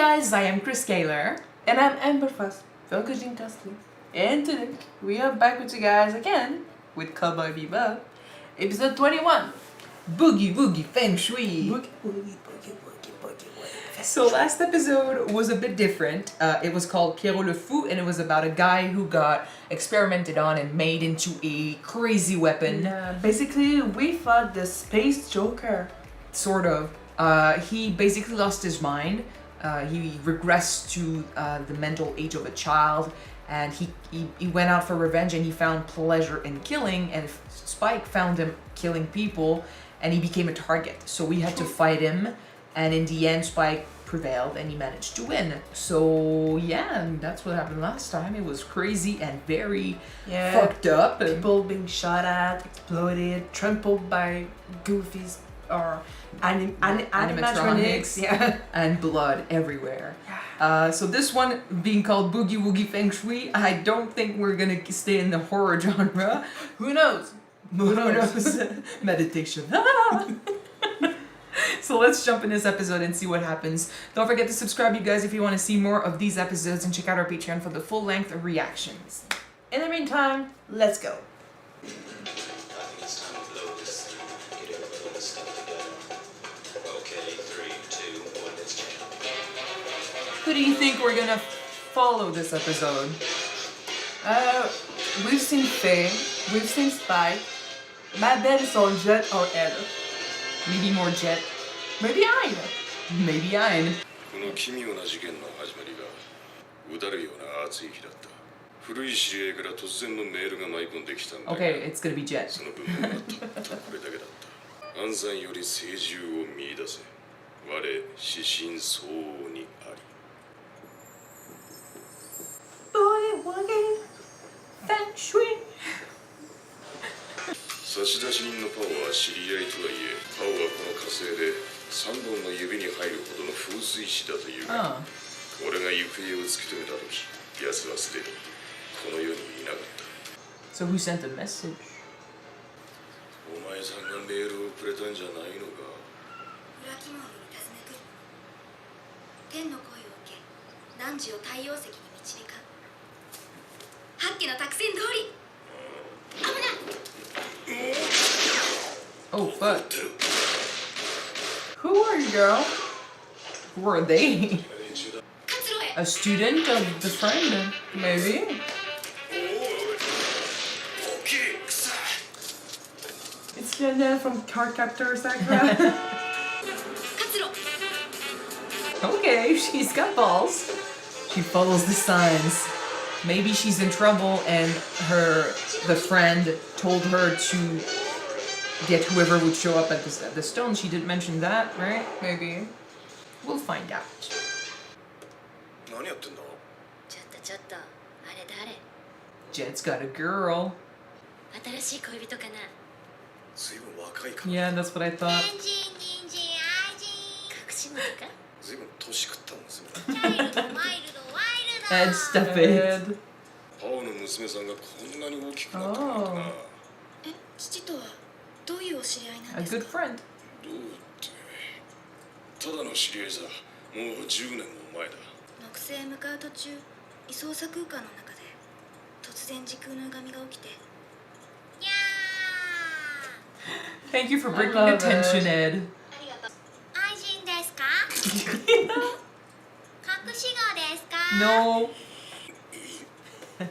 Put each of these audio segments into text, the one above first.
guys, I am Chris Kaler. And I'm Amber Fuss, Kyuujin. And today, we are back with you guys again with Cowboy Bebop, episode 21. BOOGIE-WOOGIE FENG SHUI. Boogie. So last episode was a bit different. It was called Pierrot le Fou, and it was about a guy who got experimented on and made into a crazy weapon. Yeah, basically, we fought the Space Joker. Sort of. He basically lost his mind. He regressed to the mental age of a child, and he went out for revenge, and he found pleasure in killing, and Spike found him killing people, and he became a target. So we had to fight him, and in the end Spike prevailed and he managed to win. So yeah, that's what happened last time. It was crazy and very fucked up. People being shot at, exploded, trampled by goofies or animatronics. Yeah. And blood everywhere. So this one being called BOOGIE-WOOGIE FENG SHUI, I don't think we're gonna stay in the horror genre. Who knows? Who knows? Meditation. So let's jump in this episode and see what happens. Don't forget to subscribe, you guys, if you want to see more of these episodes, and check out our Patreon for the full length of reactions. In the meantime, let's go. I think it's time to blow this thing. Get everyone stuck together. Okay, 3, 2, 1, let's jam. Who do you think we're gonna follow this episode? We've seen Feng, we've seen Spike. My bet is on Jet or Ed. Maybe more Jet. Maybe Ein. Maybe Ein. この奇妙な事件の始まりがうだるような暑い日だった。古い知り合いから突然のメールが舞い込んできたんだが、 Okay, it's gonna be Jet. その文面はたったこれだけだった。安産より清獣を見出せ。我死神相応にあり。BOOGIE-WOOGIE FENG SHUI. 差出人のパオは知り合いとはいえ、パオはこの火星で3本の指に入るほどの風水師だというが、俺が行方を突き止めた時、奴はすでにこの世にいなかった。 So who sent the message? お前さんがメールをくれたんじゃないのか。裏鬼門に尋ねくる天の声を受け汝を太陽石に導かん八家の託戦通り危ない Oh fuck. てる。 Who are you, girl? Who are they? 連中だ。 活路へ A student of the friend? Maybe. おい、大きいくさ。 It's Janelle from Cardcaptor Sakura. 活路 Okay, she's got balls. She follows the signs. Maybe she's in trouble and the friend told her to get whoever would show up at the stone. She didn't mention that, right? Maybe. We'll find out. 何やってんだ。ちょっとあれ誰 Jet's got a girl. 新しい恋人かなずいぶん若いか。 Yeah, that's what I thought. 人人愛人隠し物かずいぶん年食ったんですよ。チャイルドマイルドワイルド Ed, stop it. パオの娘さんがこんなに大きくなったなんてな。え父とはどういうお知り合いなん A です good か friend. どうってただの知り合いさ。もう10年も前だ。木星へ向かう途中異操作空間の中で突然時空の歪みが起きてにゃ Thank you for breaking love the tension, it. Ed. ーありがとう愛人ですか隠し子ですか No.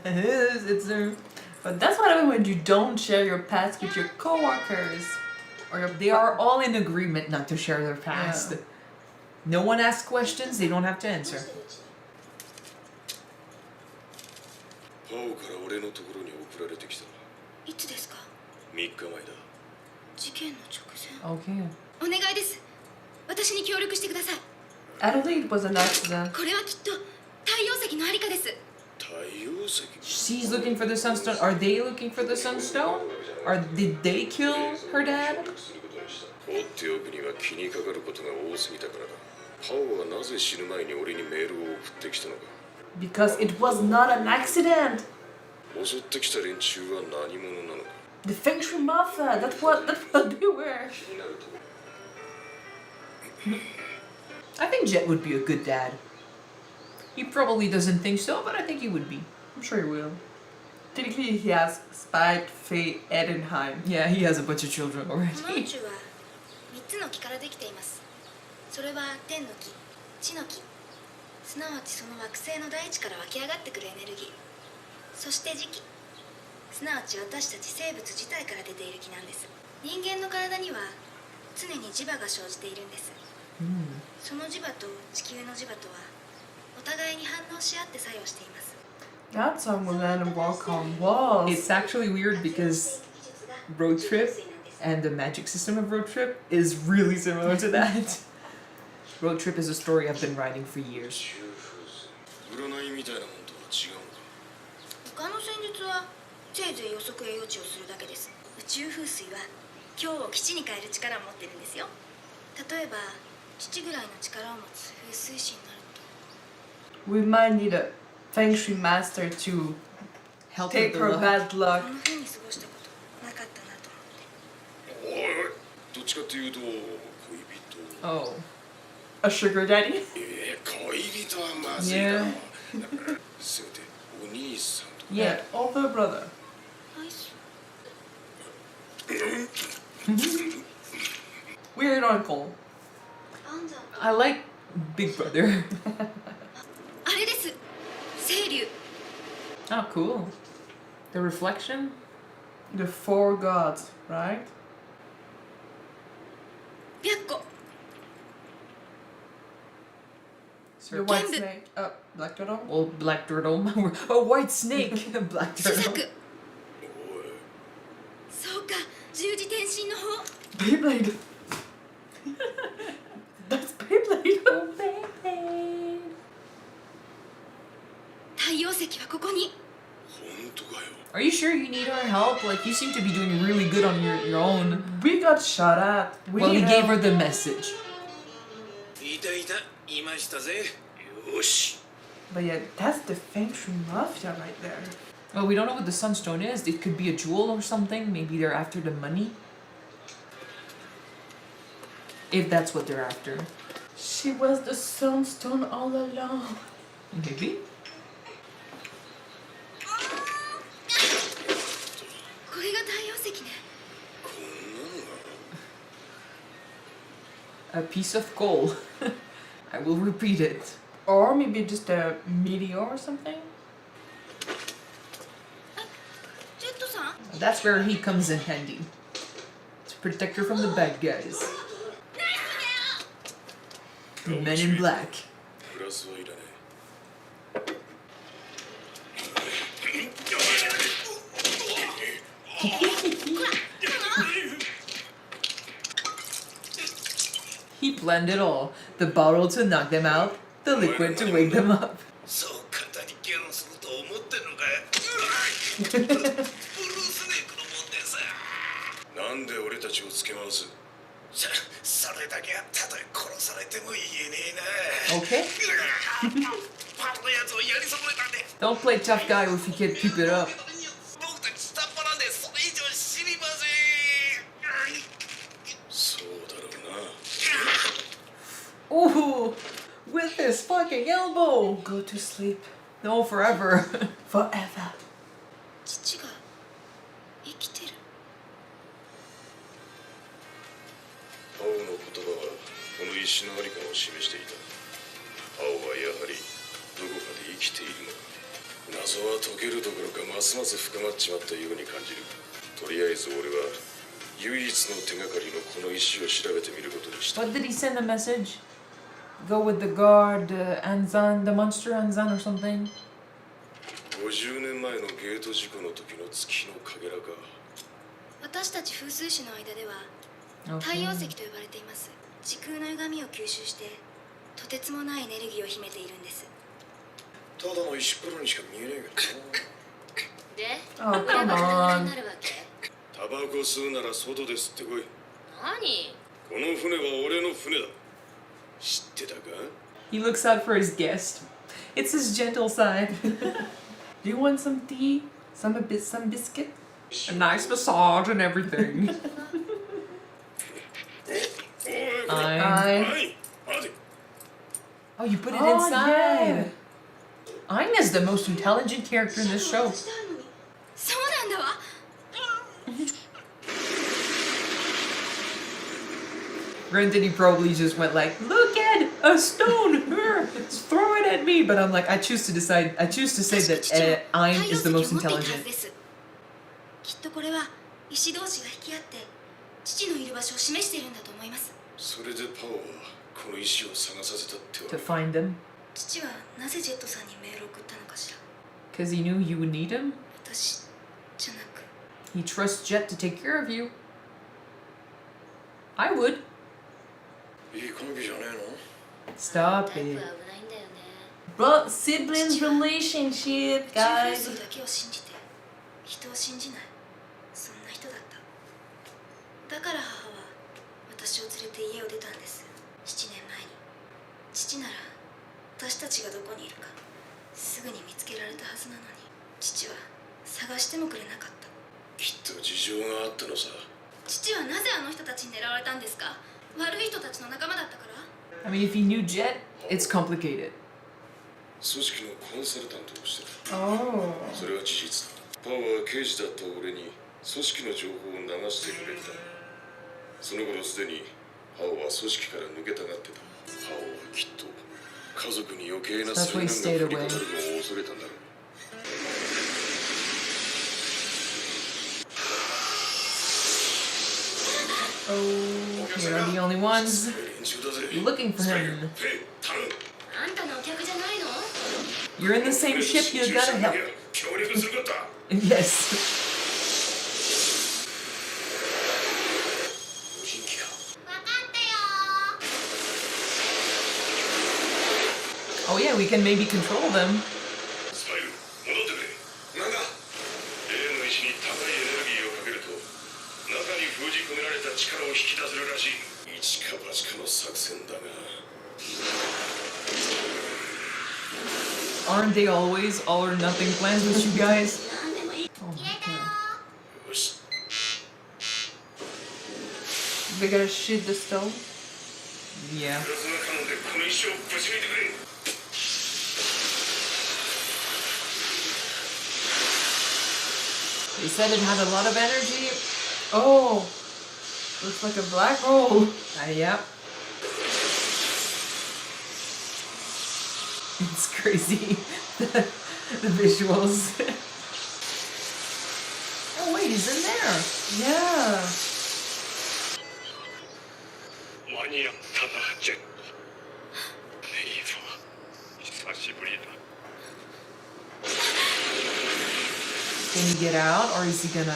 it's a... But that's what I mean when you don't share your past with your coworkers. Or they are all in agreement not to share their past. Yeah. No one asks questions, they don't have to answer. パオから俺のところに送られてきた。いつですか3日前だ。事件の直前 Okay. お願いです私に協力してください I don't think it was an accident. これはきっと太陽石のありかです太陽石。 She's looking for the sunstone. Are they looking for the sunstone? Did they kill her dad? 放っておくには気にかかることが多すぎたからだ。パオはなぜ死ぬ前に俺にメールを送ってきたのか。 Because it was not an accident. 襲ってきた連中は何者なのか。 The Feng Shui Mafia, that's what they were. I think Jet would be a good dad. He probably doesn't think so, but I think he would be. I'm sure he will. Technically, he has Spike, Faye, Edenheim. Yeah, he has a bunch of children この宇 already. 宙は3つの木からできています。それは天の木、地の木、すなわちその惑星の大地から湧き上がってくるエネルギー、そして磁気、すなわち私たち生物自体から出ている気なんです。人間の体には常に磁場が生じているんです。その磁場と地球の磁場とはお互いに反応し合って作用しています。 That song will land and walk on walls. It's actually weird because Road Trip and the magic system of Road Trip is really similar to that. Road Trip is a story I've been writing for years. 占いみたいなもんとは違うのか。他の戦術はせいぜい予測や予知をするだけです。宇宙風水は今日を基地に変える力を持ってるんですよ。例えば父ぐらいの力を持つ風水師になると We might need a Feng Shui master to Help take with her the luck. bad こ luck. んな風に過ごしたことなかったなと思って。おい、どっちかっていうと恋人。 Oh. A sugar daddy? 恋人はまずいだろう。せめてお兄さんとか。 Yeah, older brother. ナイス。 Weird uncle. アンザ I like Big Brother. あれです。清流。 Oh, cool. The reflection? The four gods, right? 白虎。 The white Candy. snake. Black turtle? Well, Black Turtle. A white snake. Black 朱 Turtle. 雀。そうか。十字天心の方。 Beyblade. That's Beyblade. 太陽石はここに。本当かよ。 Are you sure you need our help? Like, you seem to be doing really good on your own. We got shot at. We Well, he need gave her help. the message. いたいた、いましたぜ。よし。 But yeah, that's the Feng Shui mafia right there. Well, we don't know what the sunstone is. It could be a jewel or something. Maybe they're after the money. If that's what they're after. She was the sunstone all along. Maybe. これが太陽石ね。こんなのが。 A piece of coal. I will repeat it. Or maybe just a meteor or something? ジェットさん。 That's where he comes in handy. To protect her from the bad guys. Men in black. プラスはいらね He planned it all. The bottle to knock them out, the liquid to wake them up. そう簡単にゲロすると思ってんのかよ。ブルースネークのもんでさ。なんで俺たちをつけ回すそれだけはたとえ殺されても言えねえな。 Okay. パパのやつをやり損ねたんで。 Don't play tough guy if you can't keep it up. 僕たち下っ端なんでそれ以上知りません。そうだろうな Ooh, with his fucking elbow. Go to sleep No, forever. forever. 父が生きてる。青の言葉はこの石のありかを示していた青はやはりどこかで生きているのか謎は解けるどころかますます深まっちまったように感じるとりあえず俺は唯一の手がかりのこの石を調べてみることにした What did he send a message? Go with the guard, Anzan, the monster Anzan or something? 50年前のゲート事故の時の月のかけらか私たち風水師の間では太 Okay. 陽石と呼ばれています。時空の歪みを吸収してとてつもないエネルギーを秘めているんです。ただの石っぽろにしか見えないけどなで、 Oh, これは come どれぐらいに on. なるわけ？タバコ吸うなら外で吸ってこい何？この船は俺の船だ知ってたか He looks out for his guest. It's his gentle side. Do you want some tea? Some biscuit? A nice massage and everything. おい I... はい待て Oh, you put it Oh, inside. yeah. Aang is the most intelligent character in this show. そうなんだわ。 Granted, he probably just went like, "Look at a stone, let's throw it at me." But I'm like, I choose to say that Aang is the most intelligent. きっとこれは石同士が引き合って父のいる場所を示しているんだと思います。それでパオはこの石を探させたってわ To け。 find them, 父はなぜジェットさんにメールを送ったのかしら。 because he knew you would need him. 私じゃなく。 He trusts Jet to take care of you. I would. いい関係じゃねえの？ Stop タイプ it. は危ないんだよね。 Bro, siblings relationship, 父夫 guys. 婦だけを信じて人を信じない、そんな人だった。だから母は私を連れて家を出たんです。7年前に。父なら私たちがどこにいるかすぐに見つけられたはずなのに、父は探してもくれなかった。きっと事情があったのさ。父はなぜあの人たちに狙われたんですか？悪い人たちの仲間だったから？ I mean, if he knew Jet, it's complicated. 組織のコンサルタントをしてる。 Oh. それは事実だ。パオは刑事だった俺に組織の情報を流してくれてた。その頃すでにパオは組織から抜けたがってた。パオはきっと家族に余計な災難が降りかかるのを恐れたんだろう。 Oh, you're not the only ones looking for him. あんたのお客じゃないの？ You're in the same ship, you gotta help. 協力することだ。 Yes. 無人機か。分かったよ。 Oh yeah, we can maybe control them. スマイル、戻ってくれ。なんだ？例の石に高いエネルギーをかけると中に封じ込められた力を引き出せるらしい。一か八かの作戦だが。 Aren't they always all or nothing plans with you guys? なんでもいい。 Oh, 入れたよ。 よし。 They're gonna shoot the stone. yeah. プラズマカノンでこの石をぶち抜いてくれ。 They said it had a lot of energy. Oh. Looks like a black hole. Yep. It's crazy. the visuals. Oh wait, he's in there. Yeah. 間に合ったな、ジェット。いいぞ。久しぶりだ。 Can he get out, or is he gonna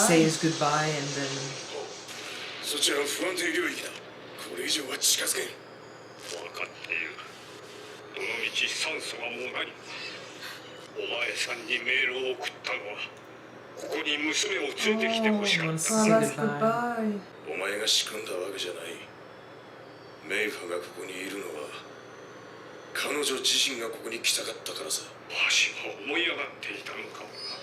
say his goodbye and then? そちらは不安定領域だ。これ以上は近づけん。分かっている。どの道酸素がもうない。お前さんにメールを送ったのはここに娘を連れてきてほしかっ Oh, た。 let's Oh, say that's goodbye. goodbye. お前が仕組んだわけじゃない。メイファがここにいるのは彼女自身がここに来たかったからさ。わしは思い上がっていたのかもな。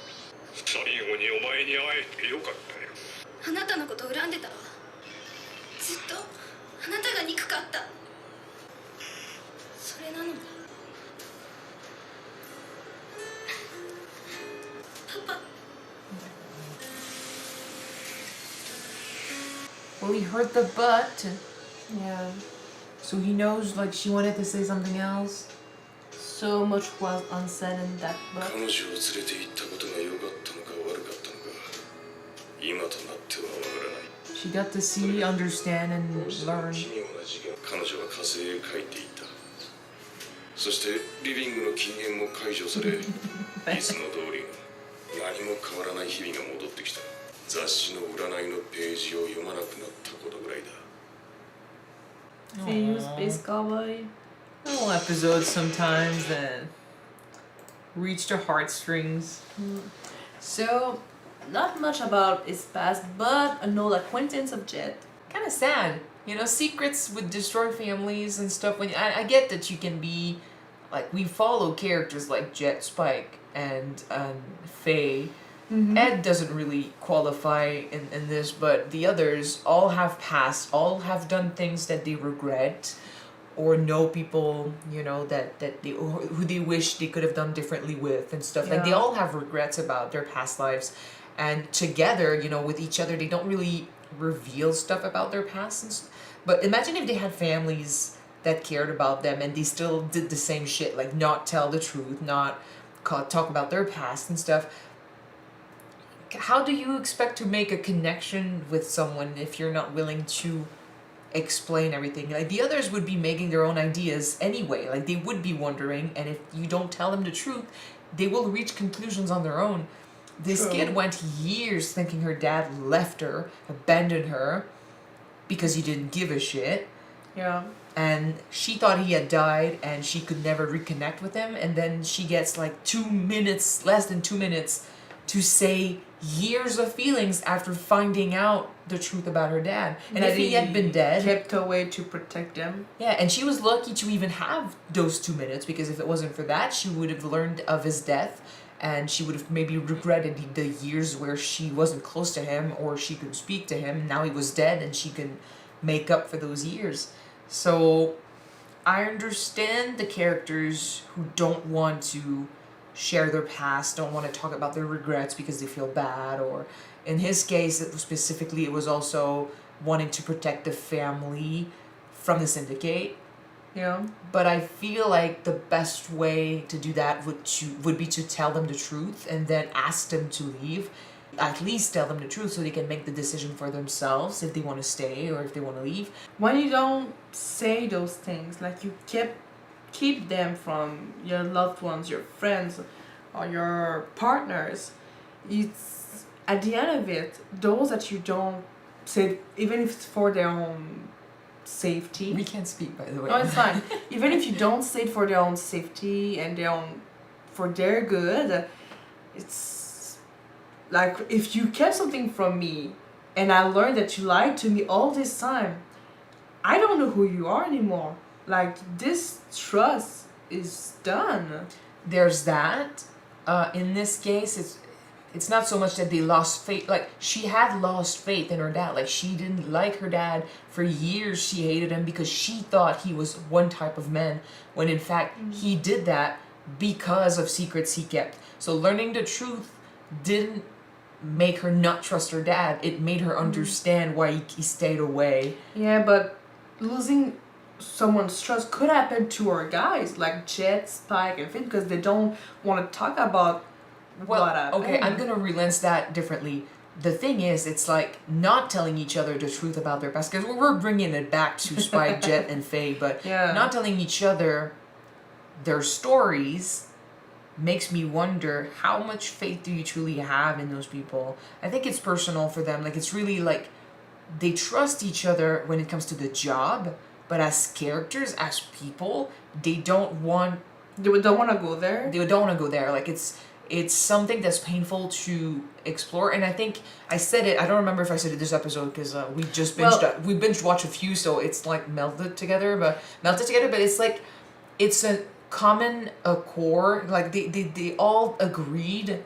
最後にお前に会えてよかったよ。あなたのこと恨んでたわ。ずっとあなたが憎かった。それなのにパパ。 Well, he hurt the butt, Yeah. so he knows like she wanted to say something else. So much was unsaid in that 彼 book. 女を連れて行ったことが良かったのか悪かったのか今となってはわからない。 She got to see, understand, and 奇 learn. 妙な事件。彼女は火星へ帰っていった。そしてリビングの禁煙も解除されいつも通りの何も変わらない日々が戻ってきた。雑誌の占いのページを読まなくなったことぐらいだ。 See you, Space Cowboy. Little episodes sometimes that reach their heartstrings. So, not much about his past, but an old acquaintance of Jet. Kind of sad, you know. Secrets would destroy families and stuff. When I get that you can be, like, we follow characters like Jet, Spike, and Faye. Ed doesn't really qualify in this, but the others all have passed, all have done things that they regret, or know people, you know, that they, who they wish they could have done differently with and stuff. Like they all have regrets about their past lives, and together, you know, with each other, they don't really reveal stuff about their past. But imagine if they had families that cared about them and they still did the same shit, like not tell the truth, not talk about their past and stuff. How do you expect to make a connection with someone if you're not willing to explain everything? Like the others would be making their own ideas anyway, like they would be wondering, and if you don't tell them the truth, they will reach conclusions on their own. This kid went years thinking her dad left her, abandoned her because he didn't give a shit. Yeah. And she thought he had died and she could never reconnect with him, and then she gets like 2 minutes, less than 2 minutes, to say years of feelings after finding out the truth about her dad. And if he had been dead, kept away to protect them. Yeah, and she was lucky to even have those 2 minutes, because if it wasn't for that, she would have learned of his death, and she would have maybe regretted the years where she wasn't close to him or she could speak to him. Now he was dead and she could make up for those years. So I understand the characters who don't want to share their past, don't want to talk about their regrets because they feel bad, or in his case specifically it was also wanting to protect the family from the syndicate. Yeah. But I feel like the best way to do that would be to tell them the truth and then ask them to leave. At least tell them the truth so they can make the decision for themselves if they want to stay or if they want to leave. When you don't say those things, like you keep them from your loved ones, your friends, or your partners, it's at the end of it, those that you don't say, even if it's for their own safety. We can't speak, by the way. No, it's fine. Even if you don't say it for their own safety and for their good, it's like if you kept something from me and I learned that you lied to me all this time, I don't know who you are anymore. Like, this trust is done. There's that. In this case, it's not so much that they lost faith. Like, she had lost faith in her dad. Like, she didn't like her dad. For years, she hated him because she thought he was one type of man, when in fact, he did that because of secrets he kept. So learning the truth didn't make her not trust her dad. It made her understand why he stayed away. Yeah, but losing someone's trust could happen to our guys, like Jet, Spike, and Finn, because they don't want to talk about what happened. Okay, I'm gonna relance that differently. The thing is, it's like not telling each other the truth about their past, because we're bringing it back to Spike, Jet, and Faye, but not telling each other their stories makes me wonder, how much faith do you truly have in those people? I think it's personal for them. Like, it's really like they trust each other when it comes to the job, but as characters, as people, they don't want to go there. They don't want to go there. Like, it's something that's painful to explore. And I think I said it, I don't remember if I said it this episode, because we just binge watched a few, so it's like melted together, but it's like, it's a common core. Like, they all agreed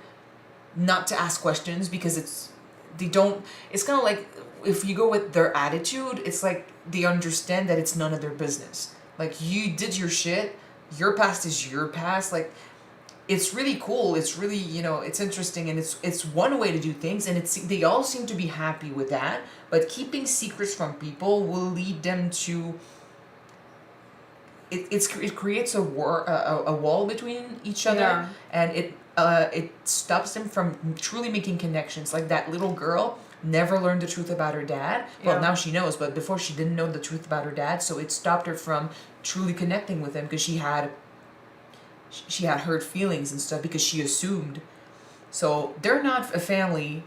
not to ask questions, because it's kind of like, if you go with their attitude, it's like they understand that it's none of their business. Like, you did your shit, your past is your past. Like, it's really cool. It's really, it's interesting, and it's one way to do things, and they all seem to be happy with that. But keeping secrets from people will lead them to. It creates a wall between each other, and it stops them from truly making connections. Like, that little girl never learned the truth about her dad. Well, now she knows, but before she didn't know the truth about her dad, so it stopped her from truly connecting with him, because she had hurt feelings and stuff, because she assumed. So they're not a family,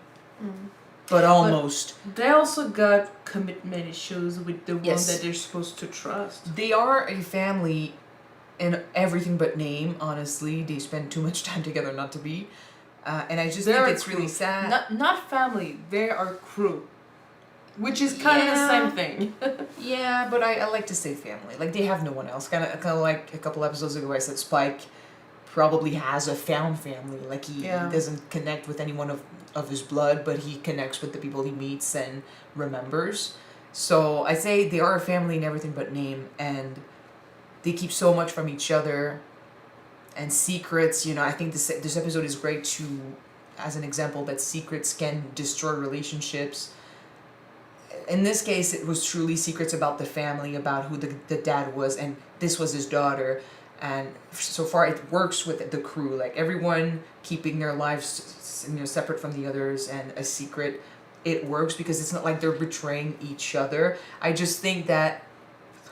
but almost. But they also got commitment issues with the one that they're supposed to trust. They are a family in everything but name, honestly. They spend too much time together not to be. And I just think it's really sad. Not family, they are crew. Which is kind of the same thing. Yeah, but I like to say family. Like, they have no one else. Kind of like a couple episodes ago I said Spike probably has a found family. Like, he doesn't connect with anyone of his blood, but he connects with the people he meets and remembers. So I say they are a family in everything but name, and they keep so much from each other, and secrets, I think this episode is great as an example that secrets can destroy relationships. In this case, it was truly secrets about the family, about who the dad was, and this was his daughter. And so far it works with the crew, like everyone keeping their lives separate from the others and a secret. It works because it's not like they're betraying each other. I just think that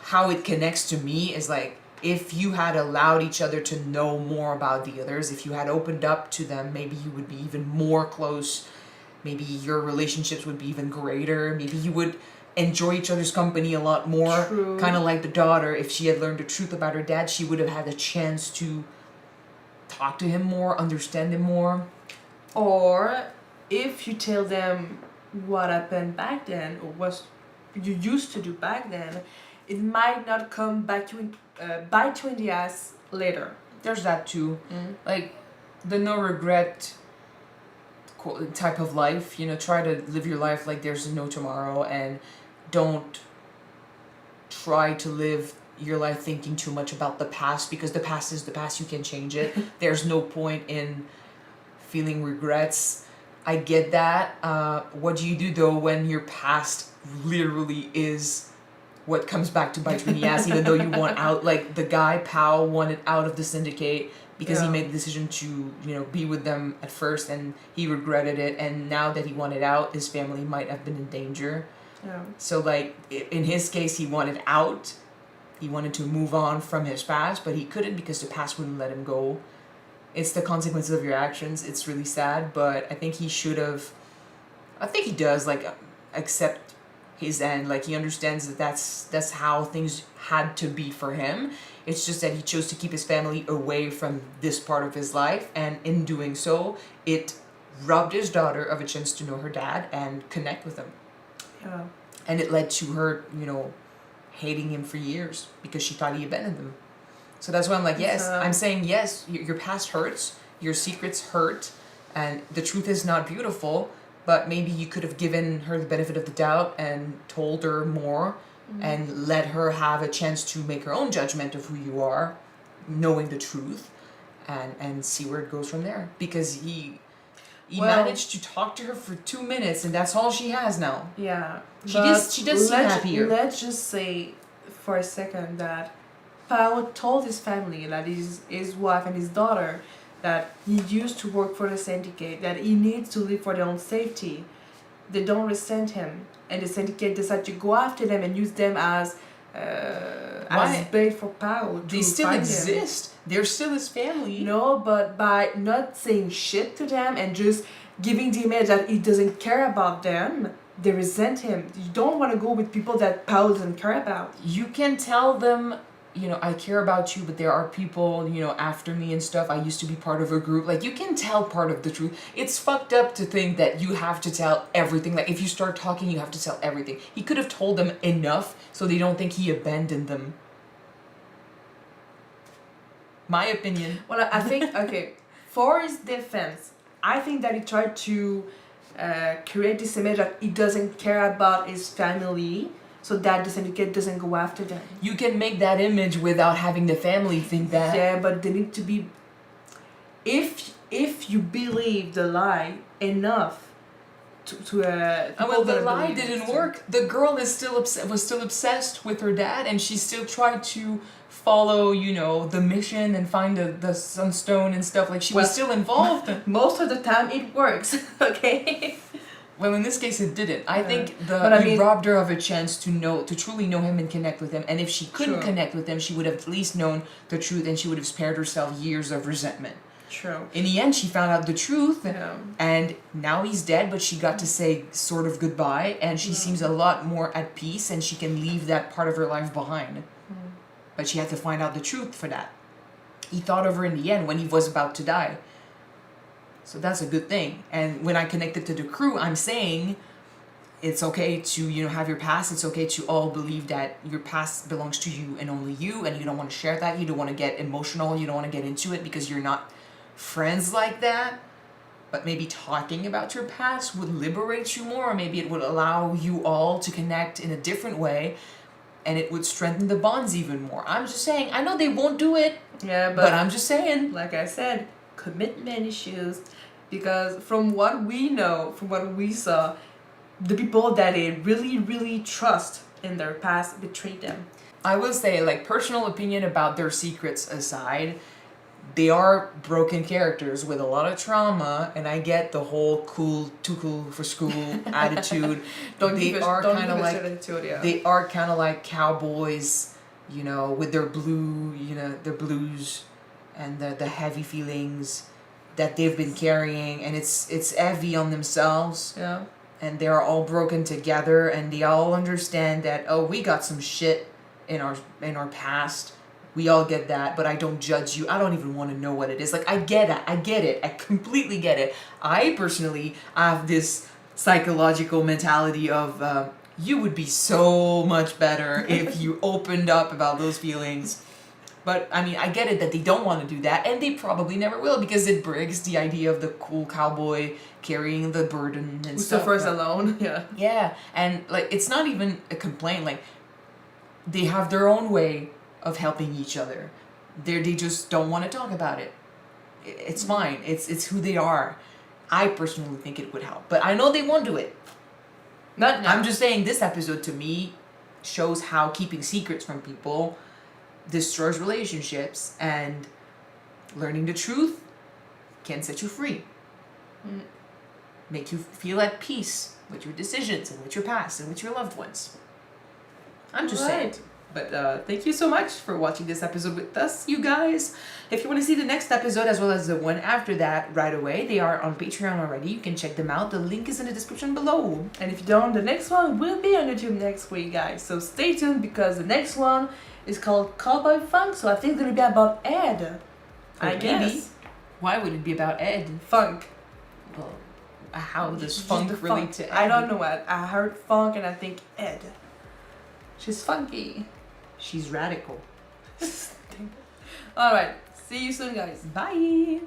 how it connects to me is like, if you had allowed each other to know more about the others, if you had opened up to them, maybe you would be even more close. Maybe your relationships would be even greater. Maybe you would enjoy each other's company a lot more. True. Kind of like the daughter, if she had learned the truth about her dad, she would have had a chance to talk to him more, understand him more. Or if you tell them what happened back then, or what you used to do back then, it might not come back to bite you in the ass later. There's that too. Like the no regret type of life, try to live your life like there's no tomorrow, and don't try to live your life thinking too much about the past, because the past is the past. You can change it. There's no point in feeling regrets. I get that. What do you do though when your past literally is what comes back to bite you in the ass, even though you want out? Like the guy Powell wanted out of the syndicate because he made the decision to be with them at first, and he regretted it, and now that he wanted out, his family might have been in danger. So like in his case, he wanted out. He wanted to move on from his past, but he couldn't because the past wouldn't let him go. It's the consequences of your actions. It's really sad, but I think he should have, I think he does, like, accept his end. Like, he understands that that's how things had to be for him. It's just that he chose to keep his family away from this part of his life, and in doing so, it robbed his daughter of a chance to know her dad and connect with him. Yeah. And it led to her, hating him for years because she thought he abandoned them. So that's why I'm like, yes, I'm saying yes, your past hurts, your secrets hurt, and the truth is not beautiful, but maybe you could have given her the benefit of the doubt and told her more and let her have a chance to make her own judgment of who you are, knowing the truth, and see where it goes from there. Because he managed to talk to her for 2 minutes, and that's all she has now. Yeah. She does seem happier. Let's just say for a second that Powell told his family, that his wife and his daughter, that he used to work for the syndicate, that he needs to live for their own safety. They don't resent him, and the syndicate decide to go after them and use them as bait for Powell. They still exist. They're still his family. No, but by not saying shit to them and just giving the image that he doesn't care about them, they resent him. You don't want to go with people that Powell doesn't care about. You can tell them, I care about you, but there are people, after me and stuff. I used to be part of a group. Like, you can tell part of the truth. It's fucked up to think that you have to tell everything. Like, if you start talking, you have to tell everything. He could have told them enough so they don't think he abandoned them. My opinion. Well, I think, okay, for his defense, I think that he tried to create this image that he doesn't care about his family, so that the syndicate doesn't go after them. You can make that image without having the family think that. Yeah, but they need to be... If you believe the lie enough well, the lie didn't work. The girl was still obsessed with her dad, and she still tried to follow, the mission and find the sunstone and stuff. Like, she was still involved. Most of the time it works, okay? Well, in this case, it didn't. I think he robbed her of a chance to truly know him and connect with him. And if she couldn't connect with him, she would have at least known the truth, and she would have spared herself years of resentment. True. In the end, she found out the truth, and now he's dead, but she got to say sort of goodbye, and she seems a lot more at peace, and she can leave that part of her life behind. But she had to find out the truth for that. He thought of her in the end when he was about to die. So that's a good thing. And when I connected to the crew, I'm saying it's okay to, have your past. It's okay to all believe that your past belongs to you and only you, and you don't want to share that. You don't want to get emotional. You don't want to get into it because you're not friends like that. But maybe talking about your past would liberate you more. Or maybe it would allow you all to connect in a different way. and it would strengthen the bonds even more. I'm just saying, I know they won't do it, Yeah, but I'm just saying. like I said, commitment issues. Because from what we know, from what we saw, the people that they really, really trust in their past betrayed them. I will say, like, personal opinion about their secrets aside, they are broken characters with a lot of trauma, and I get the whole too cool for school attitude. They are kind of like cowboys, you know, with their their blues and the heavy feelings that they've been carrying, and it's heavy on themselves. Yeah. And they're all broken together, and they all understand that, oh, we got some shit in our past. We all get that, but I don't judge you. I don't even want to know what it is. Like, I get it. I completely get it. I personally have this psychological mentality of you would be so much better if you opened up about those feelings. But, I mean, I get it that they don't want to do that, and they probably never will, because it breaks the idea of the cool cowboy carrying the burden and Who stuff. suffers alone, yeah. Yeah, and, like, it's not even a complaint. Like, they have their own way of helping each other. They just don't want to talk about it. It's fine. It's who they are. I personally think it would help, but I know they won't do it. Not now. I'm just saying this episode to me shows how keeping secrets from people destroys relationships, and learning the truth can set you free. Make you feel at peace with your decisions and with your past and with your loved ones. I'm just saying. But thank you so much for watching this episode with us, you guys. If you want to see the next episode as well as the one after that right away, they are on Patreon already. You can check them out. The link is in the description below. And if you don't, the next one will be on YouTube next week, guys. So stay tuned, because the next one is called Cowboy Feng. So I think it's going to be about Ed. I guess. Why would it be about Ed? Funk. Well, how does funk relate to Ed? I don't know what. I heard funk and I think Ed. She's funky. She's radical. Alright. See you soon, guys. Bye.